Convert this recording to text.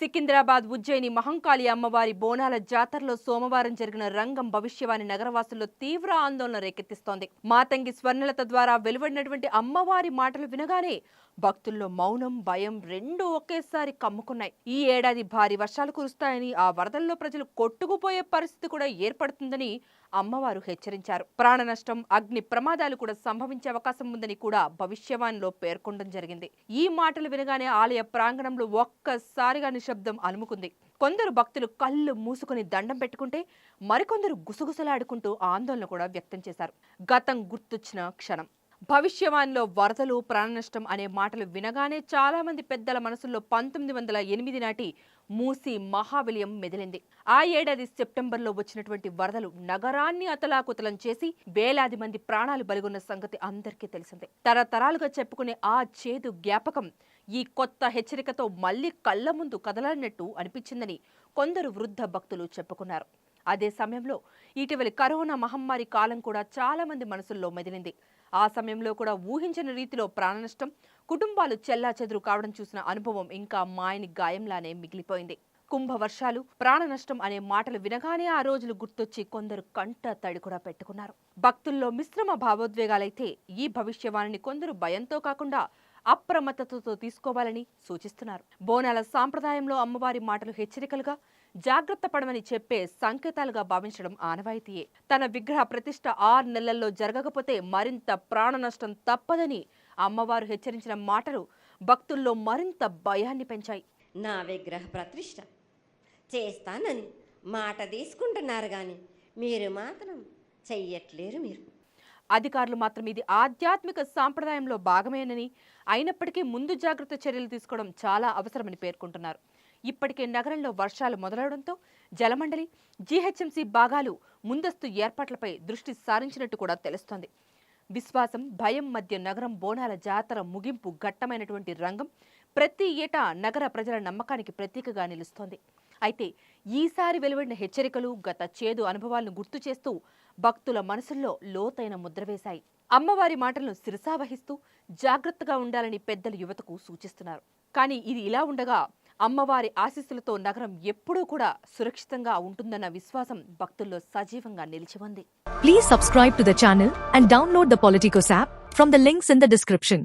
సికింద్రాబాద్ ఉజ్జయిని మహంకాళి అమ్మవారి బోనాల జాతరలో సోమవారం జరిగిన రంగం భవిష్యవాణి నగరవాసుల్లో తీవ్ర ఆందోళన రేకెత్తిస్తోంది. మాతంగి స్వర్ణలత ద్వారా వెలువడినటువంటి అమ్మవారి మాటలు వినగానే భక్తుల్లో మౌనం, భయం రెండూ ఒకేసారి కమ్ముకున్నాయి. ఈ ఏడాది భారీ వర్షాలు కురుస్తాయని, ఆ వరదల్లో ప్రజలు కొట్టుకుపోయే పరిస్థితి కూడా ఏర్పడుతుందని అమ్మవారు హెచ్చరించారు. ప్రాణ నష్టం, అగ్ని ప్రమాదాలు కూడా సంభవించే అవకాశం ఉందని కూడా భవిష్యవాణిలో పేర్కొనడం జరిగింది. ఈ మాటలు వినగానే ఆలయ ప్రాంగణంలో ఒక్కసారిగా నిశ్శబ్దం అలుముకుంది. కొందరు భక్తులు కళ్ళు మూసుకుని దండం పెట్టుకుంటే, మరికొందరు గుసగుసలాడుకుంటూ ఆందోళన కూడా వ్యక్తం చేశారు. గతం గుర్తొచ్చిన క్షణం. భవిష్యవాణిలో వరదలు, ప్రాణనష్టం అనే మాటలు వినగానే చాలా మంది పెద్దల మనసుల్లో 1908 నాటి మూసీ మహావిలయం మెదిలింది. ఆ ఏడాది సెప్టెంబర్లో వచ్చినటువంటి వరదలు నగరాన్ని అతలాకుతలం చేసి వేలాది మంది ప్రాణాలు బలిగొన్న సంగతి అందరికీ తెలిసిందే. తరతరాలుగా చెప్పుకునే ఆ చేదు జ్ఞాపకం ఈ కొత్త హెచ్చరికతో మళ్లీ కళ్ల ముందు కదలనట్టు అనిపించిందని కొందరు వృద్ధ భక్తులు చెప్పుకున్నారు. అదే సమయంలో ఇటీవలి కరోనా మహమ్మారి కాలం కూడా చాలా మంది మనసుల్లో మెదిలింది. ఆ సమయంలో కూడా ఊహించని రీతిలో ప్రాణనష్టం, కుటుంబాలు చెల్లాచెదురు కావడం చూసిన అనుభవం ఇంకా మాయని గాయంలానే మిగిలిపోయింది. కుంభవర్షాలు, ప్రాణనష్టం అనే మాటలు వినగానే ఆ రోజులు గుర్తొచ్చి కొందరు కంట తడి కూడా పెట్టుకున్నారు. భక్తుల్లో మిశ్రమ భావోద్వేగాలైతే ఈ భవిష్యవాణిని కొందరు భయంతో కాకుండా అప్రమత్తతతో తీసుకోవాలని సూచిస్తున్నారు. బోనాల సాంప్రదాయంలో అమ్మవారి మాటలు హెచ్చరికలుగా, జాగ్రత్త పడమని చెప్పే సంకేతాలుగా భావించడం ఆనవాయితీయే. తన విగ్రహ ప్రతిష్ఠ 6 నెలల్లో జరగకపోతే మరింత ప్రాణ నష్టం తప్పదని అమ్మవారు హెచ్చరించిన మాటలు భక్తుల్లో మరింత భయాన్ని పెంచాయి. నా విగ్రహ ప్రతిష్ఠ చేస్తానని మాట తీసుకుంటున్నారు కానీ మీరు మాత్రం చెయ్యట్లేరు. మీరు అధికారులు మాత్రం ఇది ఆధ్యాత్మిక సాంప్రదాయంలో భాగమేనని, అయినప్పటికీ ముందు జాగ్రత్త చర్యలు తీసుకోవడం చాలా అవసరమని పేర్కొంటున్నారు. ఇప్పటికే నగరంలో వర్షాలు మొదలవడంతో జలమండలి, జీహెచ్ఎంసీ భాగాలు ముందస్తు ఏర్పాట్లపై దృష్టి సారించినట్టు కూడా తెలుస్తోంది. విశ్వాసం, భయం మధ్య నగరం బోనాల జాతర ముగింపు ఘట్టమైనటువంటి రంగం ప్రతి ఏటా నగర ప్రజల నమ్మకానికి ప్రతీకగా నిలుస్తోంది. అయితే ఈసారి వెలువడిన హెచ్చరికలు గత చేదు అనుభవాలను గుర్తు చేస్తూ భక్తుల మనసుల్లో లోతైన ముద్ర వేశాయి. అమ్మవారి మాటలను శిరసావహిస్తూ జాగ్రత్తగా ఉండాలని పెద్దలు యువతకు సూచిస్తున్నారు. కానీ ఇది ఇలా ఉండగా అమ్మవారి ఆశీస్సులతో నగరం ఎప్పుడూ కూడా సురక్షితంగా ఉంటుందన్న విశ్వాసం భక్తుల్లో సజీవంగా నిలిచి ఉంది. Please subscribe to the channel and download the Politicos app from the links in the description.